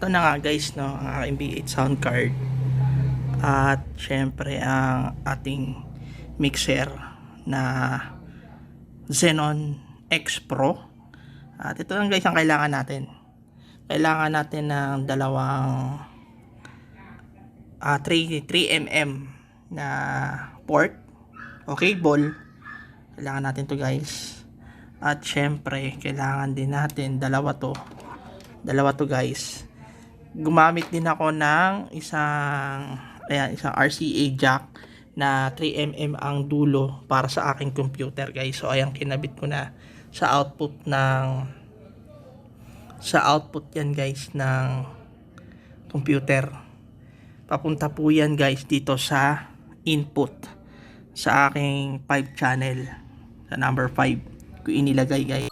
Ito na nga guys, no, ang aking B8 sound card at syempre ang ating mixer na Xenon X Pro. At ito lang guys ang kailangan natin. Kailangan natin ng dalawang 3mm na port o cable. Kailangan natin to guys. At syempre kailangan din natin dalawa to guys. Gumamit din ako ng isang RCA jack na 3mm ang dulo para sa aking computer guys. So ayan, kinabit ko na sa output yan guys ng computer. Papunta po yan guys dito sa input sa aking 5 channel, sa number 5 ko inilagay guys.